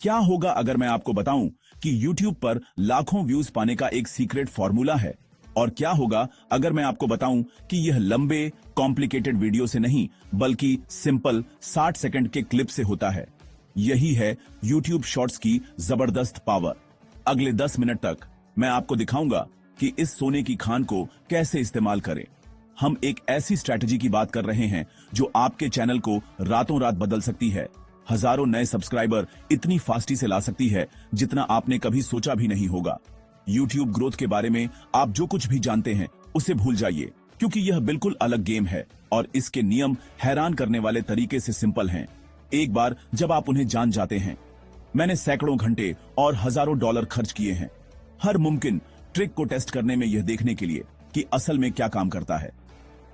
क्या होगा अगर मैं आपको बताऊं कि YouTube पर लाखों व्यूज पाने का एक सीक्रेट फॉर्मूला है? और क्या होगा अगर मैं आपको बताऊं कि यह लंबे कॉम्प्लिकेटेड वीडियो से नहीं बल्कि सिंपल 60 सेकंड के क्लिप से होता है? यही है YouTube शॉर्ट्स की जबरदस्त पावर। अगले 10 मिनट तक मैं आपको दिखाऊंगा कि इस सोने की खान को कैसे इस्तेमाल करें। हम एक ऐसी स्ट्रैटेजी की बात कर रहे हैं जो आपके चैनल को रातों रात बदल सकती है, हजारों नए सब्सक्राइबर इतनी फास्टी से ला सकती है जितना आपने कभी सोचा भी नहीं होगा। YouTube ग्रोथ के बारे में आप जो कुछ भी जानते हैं उसे भूल जाइए, क्योंकि यह बिल्कुल अलग गेम है और इसके नियम हैरान करने वाले तरीके से सिंपल हैं। एक बार जब आप उन्हें जान जाते हैं, मैंने सैकड़ों घंटे और हजारों डॉलर खर्च किए हैं हर मुमकिन ट्रिक को टेस्ट करने में, यह देखने के लिए कि असल में क्या काम करता है।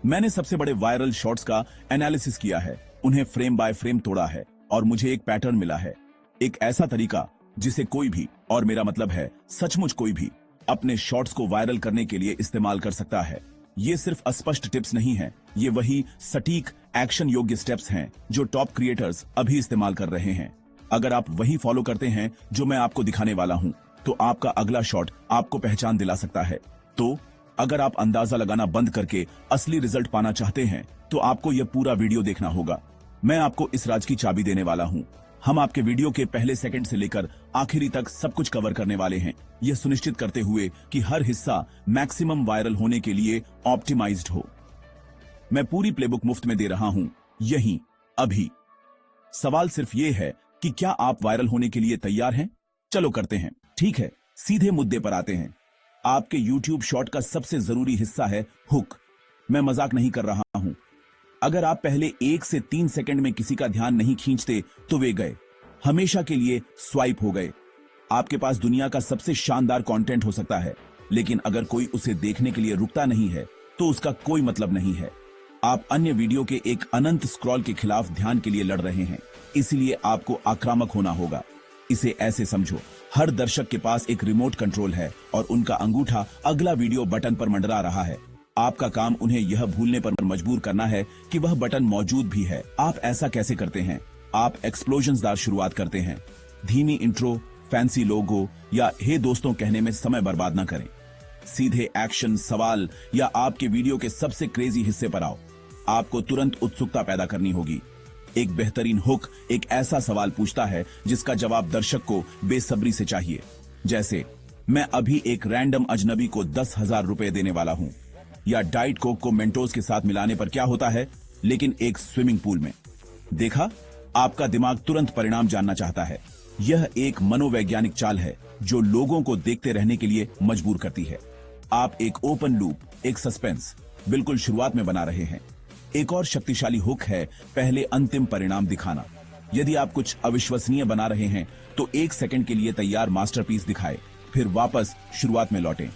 मैंने सबसे बड़े वायरल शॉर्ट्स का एनालिसिस किया है, उन्हें फ्रेम बाय फ्रेम तोड़ा है और मुझे एक पैटर्न मिला है, एक ऐसा तरीका जिसे कोई भी, और मेरा मतलब है सचमुच कोई भी, अपने शॉर्ट्स को वायरल करने के लिए इस्तेमाल कर सकता है। ये सिर्फ अस्पष्ट टिप्स नहीं है, ये वही सटीक एक्शन योग्य स्टेप्स हैं जो टॉप क्रिएटर्स अभी इस्तेमाल कर रहे हैं। अगर आप वही फॉलो करते हैं जो मैं आपको दिखाने वाला हूं, तो आपका अगला शॉट आपको पहचान दिला सकता है। तो अगर आप अंदाजा लगाना बंद करके असली रिजल्ट पाना चाहते हैं, तो आपको यह पूरा वीडियो देखना होगा। मैं आपको इस राज की चाबी देने वाला हूं। हम आपके वीडियो के पहले सेकंड से लेकर आखिरी तक सब कुछ कवर करने वाले हैं, यह सुनिश्चित करते हुए कि हर हिस्सा मैक्सिमम वायरल होने के लिए ऑप्टिमाइज्ड हो। मैं पूरी प्लेबुक मुफ्त में दे रहा हूं, यहीं अभी। सवाल सिर्फ ये है कि क्या आप वायरल होने के लिए तैयार हैं? चलो करते हैं। ठीक है, सीधे मुद्दे पर आते हैं। आपके YouTube शॉर्ट का सबसे जरूरी हिस्सा है हुक। मैं मजाक नहीं कर रहा हूं। अगर आप पहले 1 से 3 सेकंड में किसी का ध्यान नहीं खींचते तो वे गए, हमेशा के लिए स्वाइप हो गए। आपके पास दुनिया का सबसे शानदार कंटेंट हो सकता है, लेकिन अगर कोई उसे देखने के लिए रुकता नहीं है तो उसका कोई मतलब नहीं है। आप अन्य वीडियो के एक अनंत स्क्रॉल के खिलाफ ध्यान के लिए लड़ रहे हैं, इसलिए आपको आक्रामक होना होगा। इसे ऐसे समझो, हर दर्शक के पास एक रिमोट कंट्रोल है और उनका अंगूठा अगला वीडियो बटन पर मंडरा रहा है। आपका काम उन्हें यह भूलने पर मजबूर करना है कि वह बटन मौजूद भी है। आप ऐसा कैसे करते हैं? आप एक्सप्लोजन्सदार शुरुआत करते हैं। धीमी इंट्रो, फैंसी लोगो या हे दोस्तों कहने में समय बर्बाद ना करें। सीधे एक्शन, सवाल या आपके वीडियो के सबसे क्रेजी हिस्से पर आओ। आपको तुरंत उत्सुकता पैदा करनी होगी। एक बेहतरीन हुक एक ऐसा सवाल पूछता है जिसका जवाब दर्शक को बेसब्री से चाहिए। जैसे, मैं अभी एक रैंडम अजनबी को 10,000 रुपए देने वाला हूं, या डाइट कोक को मेंटोस के साथ मिलाने पर क्या होता है, लेकिन एक स्विमिंग पूल में। देखा, आपका दिमाग तुरंत परिणाम जानना चाहता है। यह एक मनोवैज्ञानिक चाल है जो लोगों को देखते रहने के लिए मजबूर करती है। आप एक ओपन लूप, एक सस्पेंस बिल्कुल शुरुआत में बना रहे हैं। एक और शक्तिशाली हुक है पहले अंतिम परिणाम दिखाना। यदि आप कुछ अविश्वसनीय बना रहे हैं तो 1 सेकंड के लिए तैयार मास्टरपीस दिखाए, फिर वापस शुरुआत में लौटें।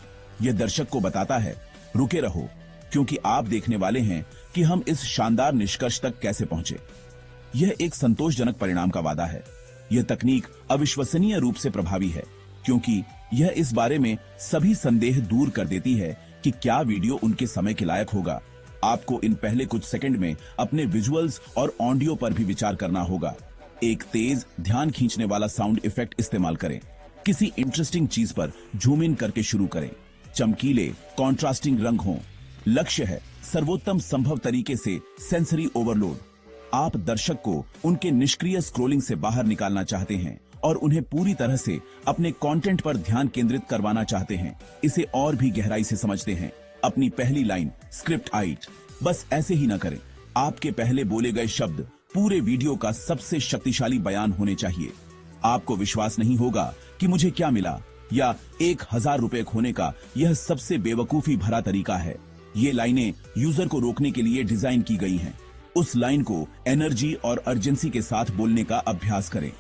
यह दर्शक को बताता है, रुके रहो, क्योंकि आप देखने वाले हैं कि हम इस शानदार निष्कर्ष तक कैसे पहुंचे। यह एक संतोषजनक परिणाम का वादा है। यह तकनीक अविश्वसनीय रूप से प्रभावी है, क्योंकि यह इस बारे में सभी संदेह दूर कर देती है कि क्या वीडियो उनके समय के लायक होगा। आपको इन पहले कुछ सेकंड में अपने विजुअल्स और ऑडियो पर भी विचार करना होगा। एक तेज, ध्यान खींचने वाला साउंड इफेक्ट इस्तेमाल करें। किसी इंटरेस्टिंग चीज पर जूम इन करके शुरू करें। चमकीले, कॉन्ट्रास्टिंग रंग हों। लक्ष्य है सर्वोत्तम संभव तरीके से सेंसरी ओवरलोड। आप दर्शक को उनके निष्क्रिय स्क्रोलिंग से बाहर निकालना चाहते हैं और उन्हें पूरी तरह से अपने कंटेंट पर ध्यान केंद्रित करवाना चाहते हैं। इसे और भी गहराई से समझते हैं। अपनी पहली लाइन स्क्रिप्ट आइट बस ऐसे ही ना करें। आपके पहले बोले गए शब्द पूरे वीडियो का सबसे शक्तिशाली बयान होने चाहिए। आपको विश्वास नहीं होगा कि मुझे क्या मिला या 1,000 रुपए खोने का यह सबसे बेवकूफी भरा तरीका है। ये लाइनें यूजर को रोकने के लिए डिजाइन की गई हैं। उस लाइन को एनर्जी और अर्जेंसी के साथ बोलने का अभ्यास करें।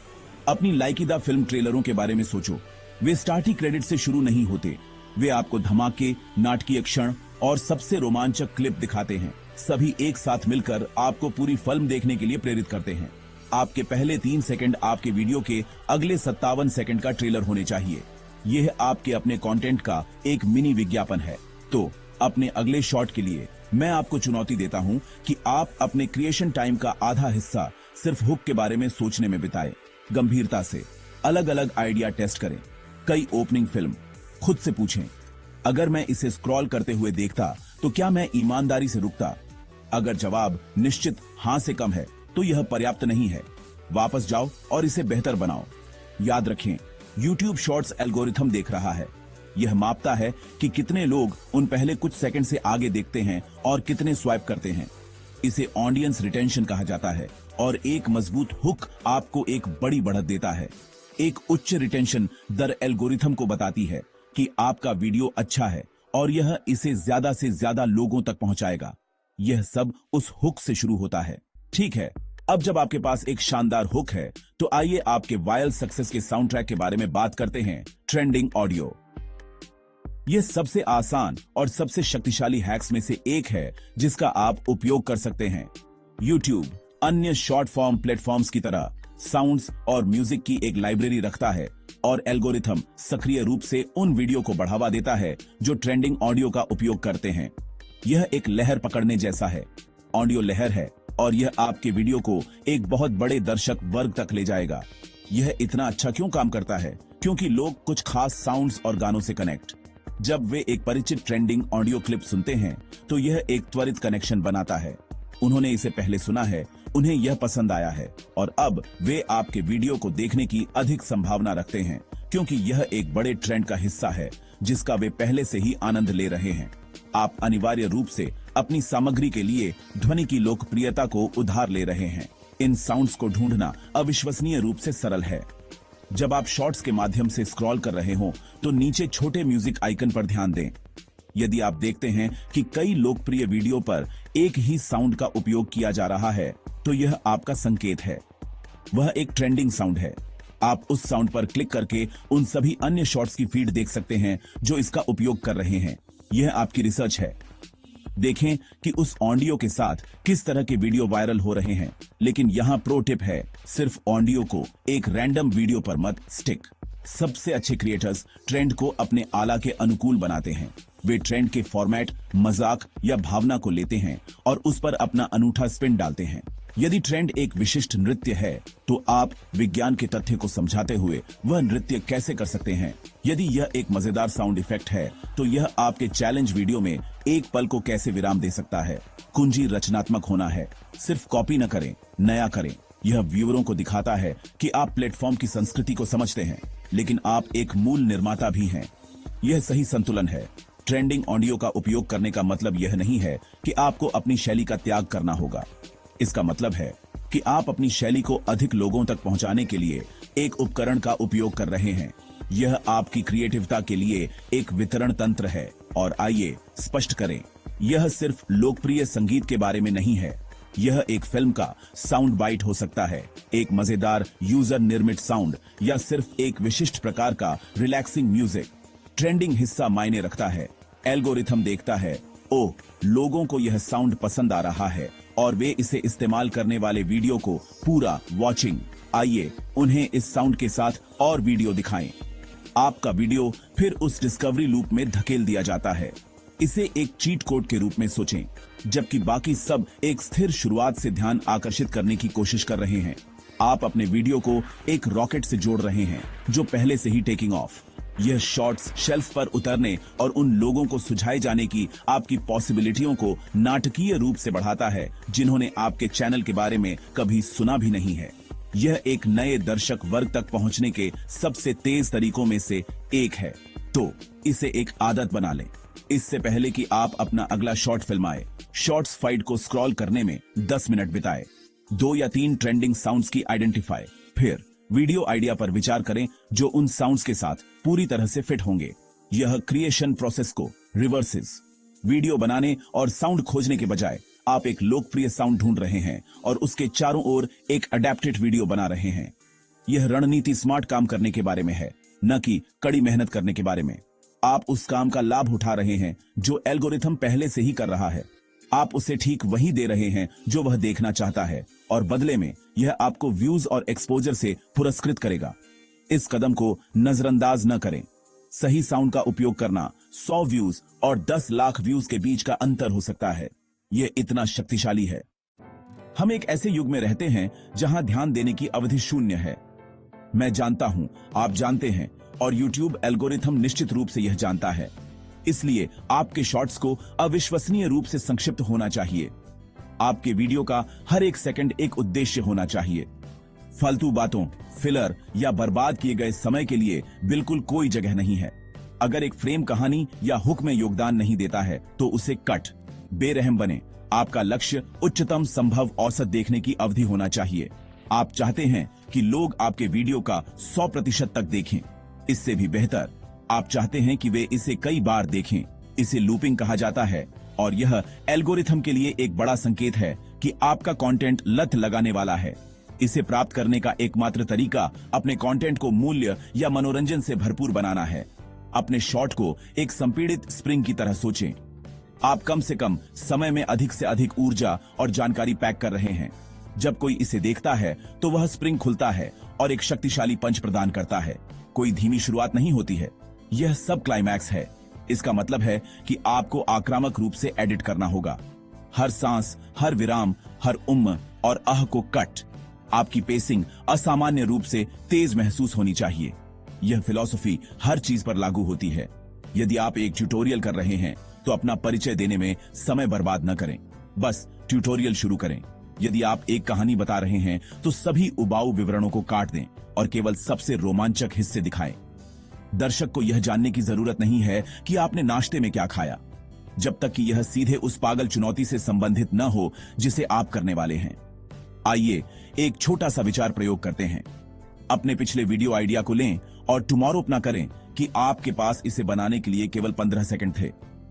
अपनी लाइकिदा फिल्म ट्रेलरों के बारे में सोचो। वे स्टार्टिंग क्रेडिट से शुरू नहीं होते। वे आपको धमाके, नाटकीय क्षण और सबसे रोमांचक क्लिप दिखाते हैं। सभी एक साथ मिलकर आपको पूरी फिल्म देखने के लिए प्रेरित करते हैं। आपके पहले 3 सेकंड आपके वीडियो के अगले 57 सेकंड का ट्रेलर होने चाहिए। यह आपके अपने कंटेंट का एक मिनी विज्ञापन है। तो अपने अगले शॉट के लिए मैं आपको चुनौती देता हूं कि आप अपने क्रिएशन टाइम का आधा हिस्सा सिर्फ हुक के बारे में सोचने में बिताएं। गंभीरता से अलग अलग आइडिया टेस्ट करें, कई ओपनिंग फिल्म। खुद से पूछें, अगर मैं इसे स्क्रॉल करते हुए देखता तो क्या मैं ईमानदारी से रुकता? अगर जवाब निश्चित हां से कम है तो यह पर्याप्त नहीं है। वापस जाओ और इसे बेहतर बनाओ। याद रखें, YouTube शॉर्ट्स एल्गोरिथम देख रहा है। यह मापता है कि कितने लोग उन पहले कुछ सेकंड से आगे देखते हैं और कितने स्वाइप करते हैं। इसे ऑडियंस रिटेंशन कहा जाता है और एक मजबूत हुक आपको एक बड़ी बढ़त देता है। एक उच्च रिटेंशन दर एल्गोरिथम को बताती है कि आपका वीडियो अच्छा है और यह इसे ज्यादा से ज्यादा लोगों तक पहुंचाएगा। यह सब उस हुक से शुरू होता है। ठीक है, अब जब आपके पास एक शानदार हुक है तो आइए आपके वायरल सक्सेस के साउंड ट्रैक के बारे में बात करते हैं। Trending audio. यह सबसे आसान और सबसे शक्तिशाली हैक्स में से एक है जिसका आप उपयोग कर सकते हैं। YouTube अन्य शॉर्ट फॉर्म प्लेटफॉर्म्स की तरह साउंड्स और म्यूजिक की एक लाइब्रेरी रखता है और एल्गोरिथम सक्रिय रूप से उन वीडियो को बढ़ावा देता है जो ट्रेंडिंग ऑडियो का उपयोग करते हैं। यह एक लहर पकड़ने जैसा है। ऑडियो लहर है और यह आपके वीडियो को एक बहुत बड़े दर्शक वर्ग तक ले जाएगा। यह इतना अच्छा क्यों काम करता है? क्योंकि लोग कुछ खास साउंड्स और गानों से कनेक्ट। जब वे एक परिचित ट्रेंडिंग ऑडियो क्लिप सुनते हैं तो यह एक त्वरित कनेक्शन बनाता है। उन्होंने इसे पहले सुना है, उन्हें यह पसंद आया है और अब वे आपके वीडियो को देखने की अधिक संभावना रखते हैं क्योंकि यह एक बड़े ट्रेंड का हिस्सा है जिसका वे पहले से ही आनंद ले रहे हैं। आप अनिवार्य रूप से अपनी सामग्री के लिए ध्वनि की लोकप्रियता को उधार ले रहे हैं। इन साउंड्स को ढूंढना अविश्वसनीय रूप से सरल है। जब आप शॉर्ट्स के माध्यम से स्क्रॉल कर रहे हो तो नीचे छोटे म्यूजिक आइकन पर ध्यान दें। यदि आप देखते हैं कि कई लोकप्रिय वीडियो पर एक ही साउंड का उपयोग किया जा रहा है तो यह आपका संकेत है। वह एक ट्रेंडिंग साउंड है। आप उस साउंड पर क्लिक करके उन सभी अन्य शॉर्ट्स की फीड देख सकते हैं जो इसका उपयोग कर रहे हैं। यह आपकी रिसर्च है। देखें कि उस ऑडियो के साथ किस तरह के वीडियो वायरल हो रहे हैं। लेकिन यहां प्रो टिप है, सिर्फ ऑडियो को एक रैंडम वीडियो पर मत स्टिक। सबसे अच्छे क्रिएटर्स ट्रेंड को अपने आला के अनुकूल बनाते हैं। वे ट्रेंड के फॉर्मेट, मजाक या भावना को लेते हैं और उस पर अपना अनूठा स्पिन डालते हैं। यदि ट्रेंड एक विशिष्ट नृत्य है तो आप विज्ञान के तथ्य को समझाते हुए वह नृत्य कैसे कर सकते हैं। यदि यह एक मजेदार साउंड इफेक्ट है तो यह आपके चैलेंज वीडियो में एक पल को कैसे विराम दे सकता है। कुंजी रचनात्मक होना है, सिर्फ कॉपी न करें, नया करें। यह व्यूअरों को दिखाता है कि आप प्लेटफॉर्म की संस्कृति को समझते हैं लेकिन आप एक मूल निर्माता भी हैं। यह सही संतुलन है। ट्रेंडिंग ऑडियो का उपयोग करने का मतलब यह नहीं है कि आपको अपनी शैली का त्याग करना होगा। इसका मतलब है कि आप अपनी शैली को अधिक लोगों तक पहुंचाने के लिए एक उपकरण का उपयोग कर रहे हैं। यह आपकी क्रिएटिविटी के लिए एक वितरण तंत्र है। और आइए स्पष्ट करें, यह सिर्फ लोकप्रिय संगीत के बारे में नहीं है। यह एक फिल्म का साउंड बाइट हो सकता है, एक मजेदार यूजर निर्मित साउंड या सिर्फ एक विशिष्ट प्रकार का रिलैक्सिंग म्यूजिक। ट्रेंडिंग हिस्सा मायने रखता है। एल्गोरिथम देखता है, ओह, लोगों को यह साउंड पसंद आ रहा है और वे इसे इस्तेमाल करने वाले वीडियो को पूरा वॉचिंग। आइए उन्हें इस साउंड के साथ और वीडियो दिखाएं। आपका वीडियो फिर उस डिस्कवरी लूप में धकेल दिया जाता है। इसे एक चीट कोड के रूप में सोचें, जबकि बाकी सब एक स्थिर शुरुआत से ध्यान आकर्षित करने की कोशिश कर रहे हैं। आप अपने वीडियो को एक रॉकेट से जोड़ रहे हैं जो पहले से ही टेकिंग ऑफ। यह शॉर्ट्स शेल्फ पर उतरने और उन लोगों को सुझाए जाने की आपकी पॉसिबिलिटियों को नाटकीय रूप से बढ़ाता है जिन्होंने आपके चैनल के बारे में कभी सुना भी नहीं है। यह एक नए दर्शक वर्ग तक पहुंचने के सबसे तेज तरीकों में से एक है। तो इसे एक आदत बना लें। इससे पहले कि आप अपना अगला शॉर्ट फिल्माएं, शॉर्ट्स फाइट को स्क्रॉल करने में 10 मिनट बिताएं। 2 या 3 ट्रेंडिंग साउंड्स की आइडेंटिफाई, फिर वीडियो आइडिया पर विचार करें जो उन साउंड्स के साथ पूरी तरह से फिट होंगे। यह क्रिएशन प्रोसेस को रिवर्सेस। वीडियो बनाने और साउंड खोजने के बजाय आप एक लोकप्रिय साउंड ढूंढ रहे हैं और उसके चारों ओर एक अडेप्टेड वीडियो बना रहे हैं। यह रणनीति स्मार्ट काम करने के बारे में है, न कि कड़ी मेहनत करने के बारे में। आप उस काम का लाभ उठा रहे हैं जो एल्गोरिथम पहले से ही कर रहा है। आप उसे ठीक वही दे रहे हैं जो वह देखना चाहता है और बदले में यह आपको व्यूज और एक्सपोजर से पुरस्कृत करेगा। इस कदम को नजरअंदाज न करें। सही साउंड का उपयोग करना 100 व्यूज और 10 लाख व्यूज के बीच का अंतर हो सकता है। यह इतना शक्तिशाली है। हम एक ऐसे युग में रहते हैं जहां ध्यान देने की अवधि शून्य है। मैं जानता हूं, आप जानते हैं, और YouTube एल्गोरिथम निश्चित रूप से यह जानता है। इसलिए आपके शॉर्ट्स को अविश्वसनीय रूप से संक्षिप्त होना चाहिए। आपके वीडियो का हर एक सेकंड एक उद्देश्य होना चाहिए। फालतू बातों, फिलर या बर्बाद किए गए समय के लिए बिल्कुल कोई जगह नहीं है। अगर एक फ्रेम कहानी या हुक में योगदान नहीं देता है तो उसे कट। बेरहम बने। आपका लक्ष्य उच्चतम संभव औसत देखने की अवधि होना चाहिए। आप चाहते हैं कि लोग आपके वीडियो का 100% तक देखें। इससे भी बेहतर, आप चाहते हैं कि वे इसे कई बार देखें। इसे लूपिंग कहा जाता है और यह एल्गोरिथम के लिए एक बड़ा संकेत है कि आपका कंटेंट लत लगाने वाला है। इसे प्राप्त करने का एकमात्र तरीका अपने कंटेंट को मूल्य या मनोरंजन से भरपूर बनाना है। अपने शॉट को एक संपीड़ित स्प्रिंग की तरह सोचें। आप कम से कम समय में अधिक से अधिक ऊर्जा और जानकारी पैक कर रहे हैं। जब कोई इसे देखता है तो वह स्प्रिंग खुलता है और एक शक्तिशाली पंच प्रदान करता है। कोई धीमी शुरुआत नहीं होती है, यह सब क्लाइमैक्स है। इसका मतलब है कि आपको आक्रामक रूप से एडिट करना होगा। हर सांस, हर विराम, हर उम्म और अह को कट। आपकी पेसिंग असामान्य रूप से तेज महसूस होनी चाहिए। यह फिलॉसफी हर चीज पर लागू होती है। यदि आप एक ट्यूटोरियल कर रहे हैं तो अपना परिचय देने में समय बर्बाद न करें, बस ट्यूटोरियल शुरू करें। यदि आप एक कहानी बता रहे हैं तो सभी उबाऊ विवरणों को काट दें और केवल सबसे रोमांचक हिस्से दिखाएं। दर्शक को यह जानने की जरूरत नहीं है कि आपने नाश्ते में क्या खाया, जब तक कि यह सीधे उस पागल चुनौती से संबंधित न हो जिसे आप करने वाले हैं। आइए एक छोटा सा विचार प्रयोग करते हैं। अपने पिछले वीडियो आइडिया को लें और टुमारो अपना करें कि आपके पास इसे बनाने के लिए केवल 15 सेकंड थे।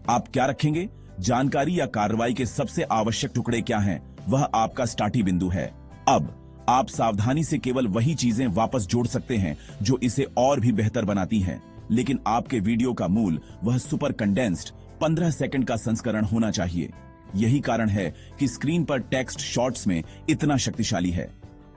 आप क्या रखेंगे? जानकारी या कार्रवाई के सबसे आवश्यक टुकड़े क्या हैं? वह आपका स्टार्टिंग बिंदु है। अब आप सावधानी से केवल वही चीजें वापस जोड़ सकते हैं जो इसे और भी बेहतर बनाती हैं, लेकिन आपके वीडियो का मूल वह सुपर कंडेंस्ड 15 सेकंड का संस्करण होना चाहिए। यही कारण है कि स्क्रीन पर टेक्स्ट शॉर्ट्स में इतना शक्तिशाली है।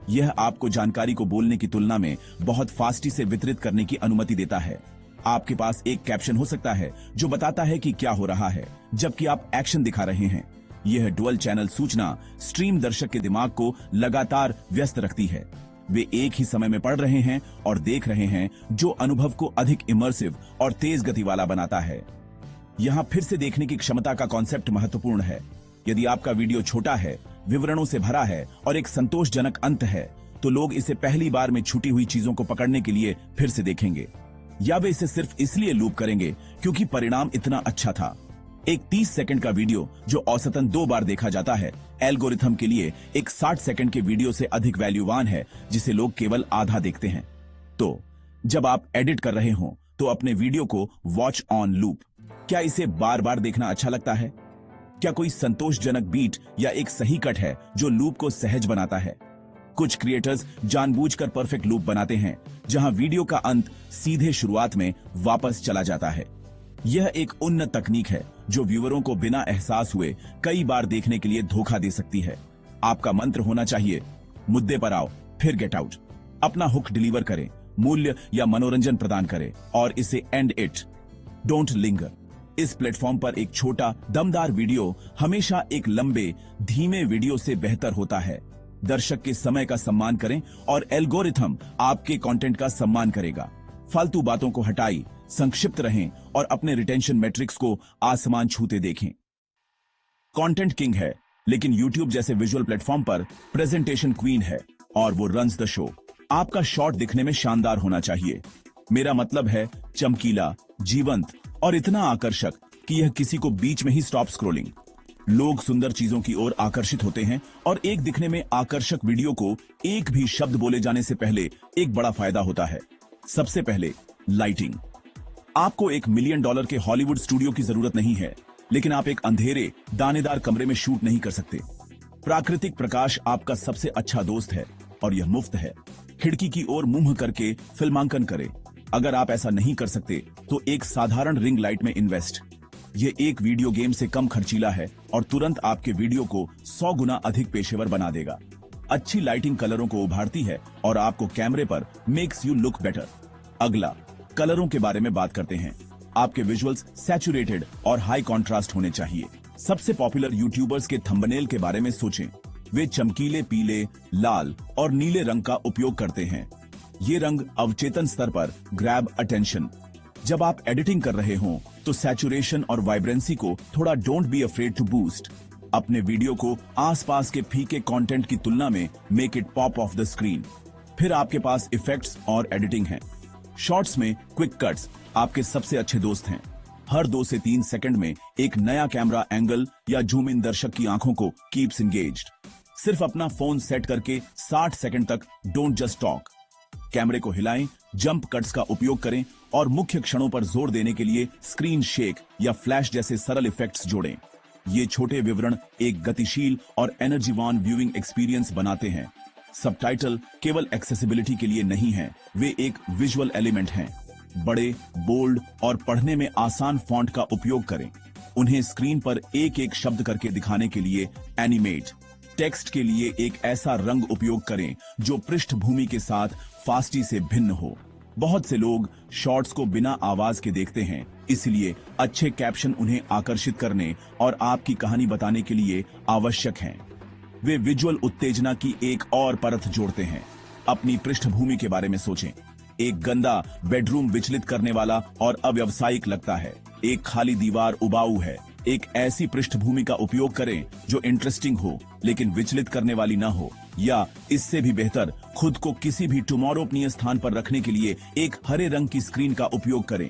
यह आपको जानकारी को बोलने की तुलना में बहुत फास्टी से वितरित करने की अनुमति देता है। आपके पास एक कैप्शन हो सकता है जो बताता है कि क्या हो रहा है, जबकि आप एक्शन दिखा रहे हैं। यह डुअल चैनल सूचना स्ट्रीम दर्शक के दिमाग को लगातार व्यस्त रखती है। वे एक ही समय में पढ़ रहे हैं और देख रहे हैं, जो अनुभव को अधिक इमर्सिव और तेज गति वाला बनाता है। यहाँ फिर से देखने की क्षमता का कॉन्सेप्ट महत्वपूर्ण है। यदि आपका वीडियो छोटा है, विवरणों से भरा है और एक संतोषजनक अंत है, तो लोग इसे पहली बार में छूटी हुई चीजों को पकड़ने के लिए फिर से देखेंगे, या वे इसे सिर्फ इसलिए लूप करेंगे क्योंकि परिणाम इतना अच्छा था। एक 30 सेकंड का वीडियो जो औसतन 2 बार देखा जाता है, एल्गोरिथम के लिए एक 60 सेकंड के वीडियो से अधिक वैल्यूवान है, जिसे लोग केवल आधा देखते हैं। तो जब आप एडिट कर रहे हो तो अपने वीडियो को वॉच ऑन लूप। क्या इसे बार बार देखना अच्छा लगता है? क्या कोई संतोषजनक बीट या एक सही कट है जो लूप को सहज बनाता है? कुछ क्रिएटर्स जानबूझकर परफेक्ट लूप बनाते हैं जहां वीडियो का अंत सीधे शुरुआत में वापस चला जाता है। यह एक उन्नत तकनीक है जो व्यूअरों को बिना एहसास हुए कई बार देखने के लिए धोखा दे सकती है। आपका मंत्र होना चाहिए, मुद्दे पर आओ, फिर गेट आउट। अपना हुक डिलीवर करें, मूल्य या मनोरंजन प्रदान करें और इसे एंड इट। Don't linger. इस प्लेटफॉर्म पर एक छोटा दमदार वीडियो हमेशा एक लंबे धीमे वीडियो से बेहतर होता है। दर्शक के समय का सम्मान करें और एल्गोरिथम आपके कंटेंट का सम्मान करेगा। फालतू बातों को हटाई, संक्षिप्त रहें और अपने रिटेंशन मैट्रिक्स को आसमान छूते देखें। कंटेंट किंग है, लेकिन YouTube जैसे विजुअल प्लेटफॉर्म पर प्रेजेंटेशन क्वीन है और वो रन्स द शो। आपका शॉट दिखने में शानदार होना चाहिए। मेरा मतलब है चमकीला, जीवंत और इतना आकर्षक कि यह किसी को बीच में ही स्टॉप स्क्रॉलिंग। लोग सुंदर चीजों की ओर आकर्षित होते हैं और एक दिखने में आकर्षक वीडियो को एक भी शब्द बोले जाने से पहले एक बड़ा फायदा होता है। सबसे पहले लाइटिंग। आपको $1 मिलियन के हॉलीवुड स्टूडियो की जरूरत नहीं है, लेकिन आप एक अंधेरे दानेदार कमरे में शूट नहीं कर सकते। प्राकृतिक प्रकाश आपका सबसे अच्छा दोस्त है और यह मुफ्त है। खिड़की की ओर मुंह करके फिल्मांकन करें। अगर आप ऐसा नहीं कर सकते तो एक साधारण रिंग लाइट में इन्वेस्ट। ये एक वीडियो गेम से कम खर्चीला है और तुरंत आपके वीडियो को 100 गुना अधिक पेशेवर बना देगा। अच्छी लाइटिंग कलरों को उभारती है और आपको कैमरे पर मेक्स यू लुक बेटर। अगला, कलरों के बारे में बात करते हैं। आपके विजुअल्स सैचुरेटेड और हाई कॉन्ट्रास्ट होने चाहिए। सबसे पॉपुलर यूट्यूबर्स के थंबनेल के बारे में सोचें। वे चमकीले पीले, लाल और नीले रंग का उपयोग करते हैं। ये रंग अवचेतन स्तर पर ग्रैब अटेंशन। जब आप एडिटिंग कर रहे हो तो सैचुरेशन और वाइब्रेंसी को थोड़ा don't be afraid to boost. अपने वीडियो को आसपास के फीके कंटेंट की तुलना में make it pop off the screen. फिर आपके पास इफेक्ट्स और एडिटिंग है। शॉर्ट्स में क्विक कट्स आपके सबसे अच्छे दोस्त हैं। हर 2 से 3 सेकंड में एक नया कैमरा एंगल या जूम इन दर्शक की आंखों को कीप्स एंगेज्ड। सिर्फ अपना फोन सेट करके 60 सेकंड तक डोंट जस्ट टॉक। कैमरे को हिलाएं, जंप कट्स का उपयोग करें और मुख्य क्षणों पर जोर देने के लिए स्क्रीन शेक या फ्लैश जैसे सरल इफेक्ट्स जोड़ें। ये छोटे विवरण एक गतिशील और एनर्जीवान व्यूइंग एक्सपीरियंस बनाते हैं। सबटाइटल केवल एक्सेसिबिलिटी के लिए नहीं है, वे एक विजुअल एलिमेंट हैं। बड़े, बोल्ड और पढ़ने में आसान फॉन्ट का उपयोग करें। उन्हें स्क्रीन पर एक एक शब्द करके दिखाने के लिए एनिमेट। टेक्स्ट के लिए एक ऐसा रंग उपयोग करें जो पृष्ठभूमि के साथ फास्टी से भिन्न हो। बहुत से लोग शॉर्ट्स को बिना आवाज के देखते हैं, इसलिए अच्छे कैप्शन उन्हें आकर्षित करने और आपकी कहानी बताने के लिए आवश्यक हैं। वे विजुअल उत्तेजना की एक और परत जोड़ते हैं। अपनी पृष्ठभूमि के बारे में सोचें। एक गंदा बेडरूम विचलित करने वाला और अव्यावसायिक लगता है। एक खाली दीवार उबाऊ है। एक ऐसी पृष्ठभूमि का उपयोग करें जो इंटरेस्टिंग हो लेकिन विचलित करने वाली ना हो। या इससे भी बेहतर, खुद को किसी भी टुमारोपनीय स्थान पर रखने के लिए एक हरे रंग की स्क्रीन का उपयोग करें।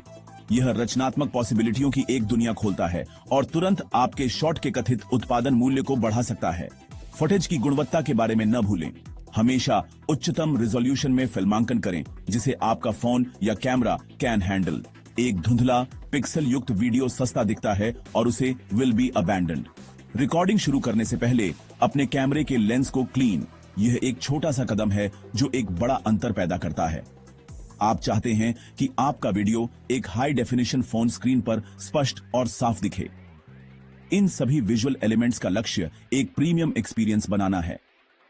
यह रचनात्मक पॉसिबिलिटियों की एक दुनिया खोलता है और तुरंत आपके शॉट के कथित उत्पादन मूल्य को बढ़ा सकता है। फुटेज की गुणवत्ता के बारे में न भूलें। हमेशा उच्चतम रिजोल्यूशन में फिल्मांकन करें जिसे आपका फोन या कैमरा कैन हैंडल। एक धुंधला पिक्सल युक्त वीडियो सस्ता दिखता है और उसे विल बी अबैंडन्ड। रिकॉर्डिंग शुरू करने से पहले अपने कैमरे के लेंस को क्लीन। यह एक छोटा सा कदम है जो एक बड़ा अंतर पैदा करता है। आप चाहते हैं कि आपका वीडियो एक हाई डेफिनेशन फोन स्क्रीन पर स्पष्ट और साफ दिखे। इन सभी विजुअल एलिमेंट्स का लक्ष्य एक प्रीमियम एक्सपीरियंस बनाना है।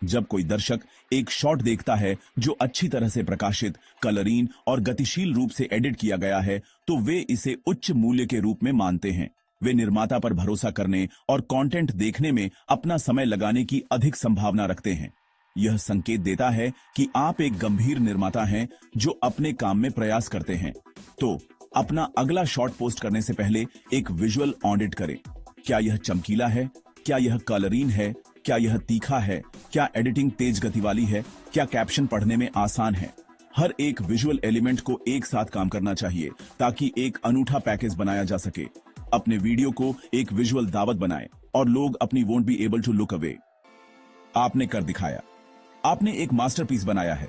जब कोई दर्शक एक शॉट देखता है जो अच्छी तरह से प्रकाशित, कलरीन और गतिशील रूप से एडिट किया गया है, तो वे इसे उच्च मूल्य के रूप में मानते हैं। वे निर्माता पर भरोसा करने और कंटेंट देखने में अपना समय लगाने की अधिक संभावना रखते हैं। यह संकेत देता है कि आप एक गंभीर निर्माता हैं जो अपने काम में प्रयास करते हैं। तो अपना अगला शॉट पोस्ट करने से पहले एक विजुअल ऑडिट करें। क्या यह चमकीला है? क्या यह कलरीन है? क्या यह तीखा है? क्या एडिटिंग तेज गति वाली है? क्या कैप्शन पढ़ने में आसान है? हर एक विजुअल एलिमेंट को एक साथ काम करना चाहिए ताकि एक अनूठा पैकेज बनाया जा सके। अपने वीडियो को एक विजुअल दावत बनाएं और लोग अपनी won't be able to look away. आपने कर दिखाया। आपने एक मास्टरपीस बनाया है।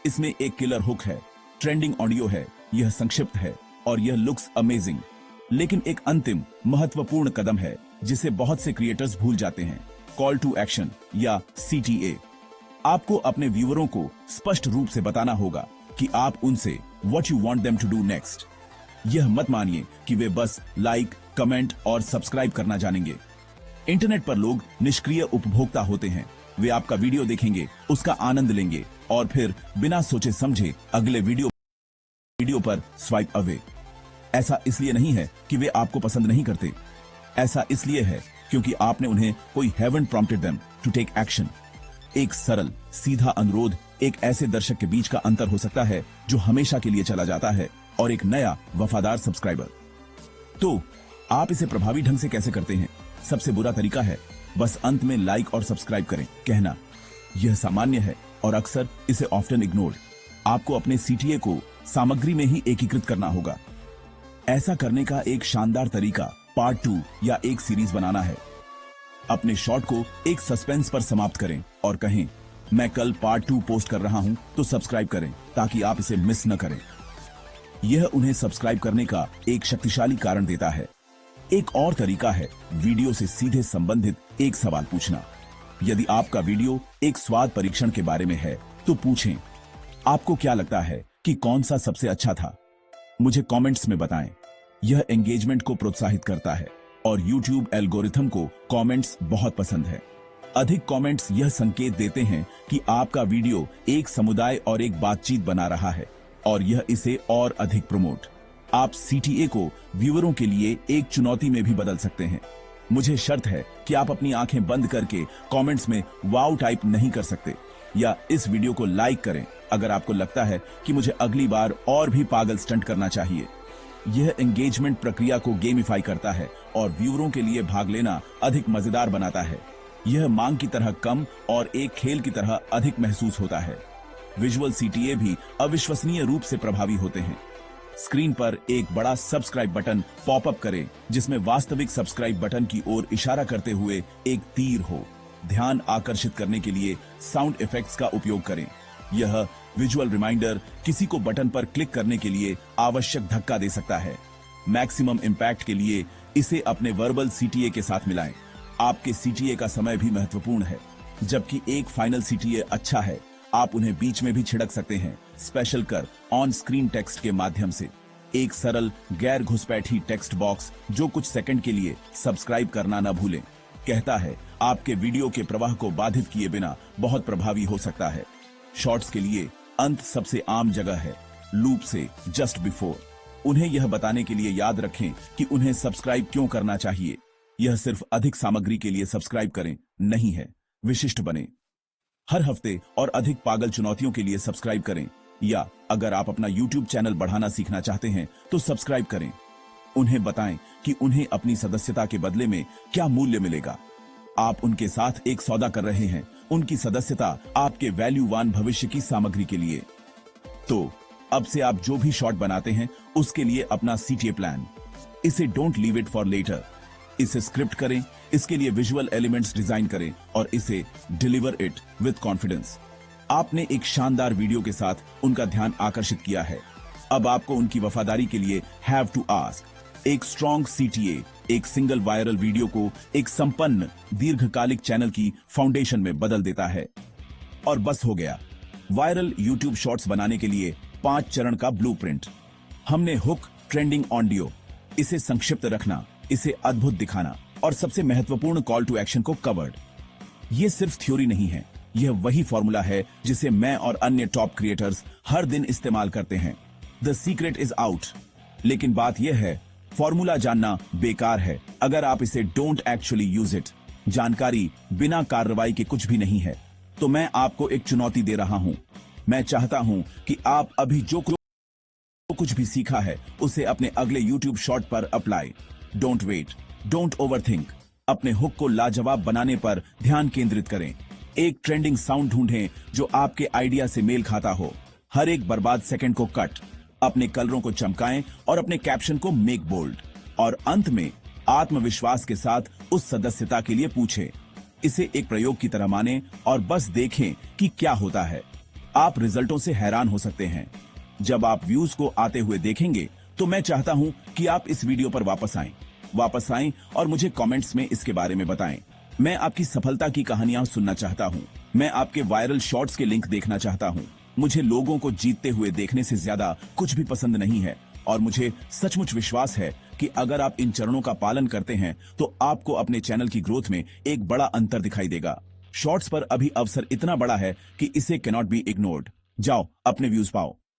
इसमें एक किलर हुक है, ट्रेंडिंग ऑडियो है, यह संक्षिप्त है और यह लुक्स अमेजिंग। लेकिन एक अंतिम महत्वपूर्ण कदम है जिसे बहुत से क्रिएटर्स भूल जाते हैं, कॉल टू एक्शन या CTA। आपको अपने व्यूअरों को स्पष्ट रूप से बताना होगा कि आप उनसे what you want them to do next. यह मत मानिए कि वे बस लाइक, कमेंट और सब्सक्राइब करना जानेंगे। इंटरनेट पर लोग निष्क्रिय उपभोक्ता होते हैं। वे आपका वीडियो देखेंगे, उसका आनंद लेंगे और फिर बिना सोचे समझे अगले वीडियो पर स्वाइप अवे। ऐसा इसलिए नहीं है कि वे आपको पसंद नहीं करते, ऐसा इसलिए है क्योंकि आपने उन्हें कोई haven't prompted them to take action. एक सरल, सीधा अनुरोध एक ऐसे दर्शक के बीच का अंतर हो सकता है जो हमेशा के लिए चला जाता है और एक नया वफादार सब्सक्राइबर। तो आप इसे प्रभावी ढंग से कैसे करते हैं? सबसे बुरा तरीका है बस अंत में लाइक और सब्सक्राइब करें कहना। यह सामान्य है और अक्सर इसे ऑफ्टन इग्नोर्ड। आपको अपने CTA को सामग्री में ही एकीकृत करना होगा। ऐसा करने का एक शानदार तरीका पार्ट 2 या एक सीरीज बनाना है। अपने शॉट को एक सस्पेंस पर समाप्त करें और कहें, मैं कल पार्ट 2 पोस्ट कर रहा हूं तो सब्सक्राइब करें ताकि आप इसे मिस न करें। यह उन्हें सब्सक्राइब करने का एक शक्तिशाली कारण देता है। एक और तरीका है वीडियो से सीधे संबंधित एक सवाल पूछना। यदि आपका वीडियो एक स्वाद परीक्षण के बारे में है तो पूछें, आपको क्या लगता है कि कौन सा सबसे अच्छा था? मुझे कमेंट्स में बताएं। यह एंगेजमेंट को प्रोत्साहित करता है और YouTube एल्गोरिथम को कमेंट्स बहुत पसंद है। अधिक कमेंट्स यह संकेत देते हैं कि आपका वीडियो एक समुदाय और एक बातचीत बना रहा है और यह इसे और अधिक प्रमोट। आप CTA को व्यूअरों के लिए एक चुनौती में भी बदल सकते हैं। मुझे शर्त है कि आप अपनी आंखें बंद करके कमेंट्स में वाव टाइप नहीं कर सकते, या इस वीडियो को लाइक करें अगर आपको लगता है कि मुझे अगली बार और भी पागल स्टंट करना चाहिए। यह एंगेजमेंट प्रक्रिया को गेमिफाई करता है और व्यूअरों के लिए भाग लेना अधिक मजेदार बनाता है। यह मांग की तरह कम और एक खेल की तरह अधिक महसूस होता है। विजुअल सीटीए भी अविश्वसनीय रूप से प्रभावी होते हैं। स्क्रीन पर एक बड़ा सब्सक्राइब बटन पॉपअप करें जिसमें वास्तविक सब्सक्राइब बटन की ओर इशारा करते हुए एक तीर हो। ध्यान आकर्षित करने के लिए साउंड इफेक्ट्स का उपयोग करें। यह विजुअल रिमाइंडर किसी को बटन पर क्लिक करने के लिए आवश्यक धक्का दे सकता है। मैक्सिमम इंपैक्ट के लिए इसे अपने वर्बल सीटीए के साथ मिलाएं। आपके सीटीए का समय भी महत्वपूर्ण है। जबकि एक फाइनल सीटीए अच्छा है, आप उन्हें बीच में भी छिड़क सकते हैं, स्पेशल कर ऑन स्क्रीन टेक्स्ट के माध्यम से। एक सरल गैर घुसपैठी टेक्स्ट बॉक्स जो कुछ सेकंड के लिए सब्सक्राइब करना न भूलें कहता है, आपके वीडियो के प्रवाह को बाधित किए बिना बहुत प्रभावी हो सकता है। शॉर्ट्स के लिए अंत सबसे आम जगह है, लूप से जस्ट बिफोर। उन्हें यह बताने के लिए याद रखें कि उन्हें सब्सक्राइब क्यों करना चाहिए। यह सिर्फ अधिक सामग्री के लिए सब्सक्राइब करें नहीं है, विशिष्ट बने। हर हफ्ते और अधिक पागल चुनौतियों के लिए सब्सक्राइब करें, या अगर आप अपना YouTube चैनल बढ़ाना सीखना चाहते हैं तो सब्सक्राइब करें। उन्हें बताएं कि उन्हें अपनी सदस्यता के बदले में क्या मूल्य मिलेगा। आप उनके साथ एक सौदा कर रहे हैं, उनकी सदस्यता आपके वैल्यूवान भविष्य की सामग्री के लिए। तो अब से आप जो भी शॉर्ट बनाते हैं उसके लिए अपना सीटीए प्लान। इसे don't leave it for later. इसे स्क्रिप्ट करें, इसके लिए विजुअल एलिमेंट्स डिजाइन करें और इसे डिलीवर इट विद कॉन्फिडेंस। आपने एक शानदार वीडियो के साथ उनका ध्यान आकर्षित किया है। अब आपको उनकी वफादारी के लिए हैव टू आस्क। एक स्ट्रॉन्ग सीटीए एक सिंगल वायरल वीडियो को एक संपन्न दीर्घकालिक चैनल की फाउंडेशन में बदल देता है। और बस हो गया, वायरल यूट्यूब शॉर्ट्स बनाने के लिए 5 चरण का ब्लूप्रिंट। हमने हुक, ट्रेंडिंग ऑडियो, इसे संक्षिप्त रखना, इसे अद्भुत दिखाना और सबसे महत्वपूर्ण कॉल टू एक्शन को कवर्ड। ये सिर्फ थ्योरी नहीं है, यह वही फॉर्मूला है जिसे मैं और अन्य टॉप क्रिएटर्स हर दिन इस्तेमाल करते हैं। The secret is out. लेकिन बात यह है, फॉर्मूला जानना बेकार है अगर आप इसे डोंट एक्चुअली यूज इट। जानकारी बिना कार्रवाई के कुछ भी नहीं है। तो मैं आपको एक चुनौती दे रहा हूं। मैं चाहता हूं कि आप अभी जो कुछ भी सीखा है उसे अपने अगले YouTube शॉर्ट पर apply. Don't wait, don't overthink. अपने हुक को लाजवाब बनाने पर ध्यान केंद्रित करें। एक ट्रेंडिंग साउंड ढूंढें जो आपके आइडिया से मेल खाता हो। हर एक बर्बाद सेकंड को कट, अपने कलरों को चमकाएं और अपने कैप्शन को मेक बोल्ड। और अंत में आत्मविश्वास के साथ उस सदस्यता के लिए पूछें। इसे एक प्रयोग की तरह मानें और बस देखें कि क्या होता है। आप रिजल्टों से हैरान हो सकते हैं। जब आप व्यूज को आते हुए देखेंगे तो मैं चाहता हूं कि आप इस वीडियो पर वापस आएं और मुझे कमेंट्स में इसके बारे में बताएं। मैं आपकी सफलता की कहानियां सुनना चाहता हूं। मैं आपके वायरल शॉर्ट्स के लिंक देखना चाहता हूं। मुझे लोगों को जीतते हुए देखने से ज्यादा कुछ भी पसंद नहीं है और मुझे सचमुच विश्वास है कि अगर आप इन चरणों का पालन करते हैं तो आपको अपने चैनल की ग्रोथ में एक बड़ा अंतर दिखाई देगा। शॉर्ट्स पर अभी अवसर इतना बड़ा है कि इसे कैनॉट बी इग्नोर्ड। जाओ, अपने व्यूज पाओ।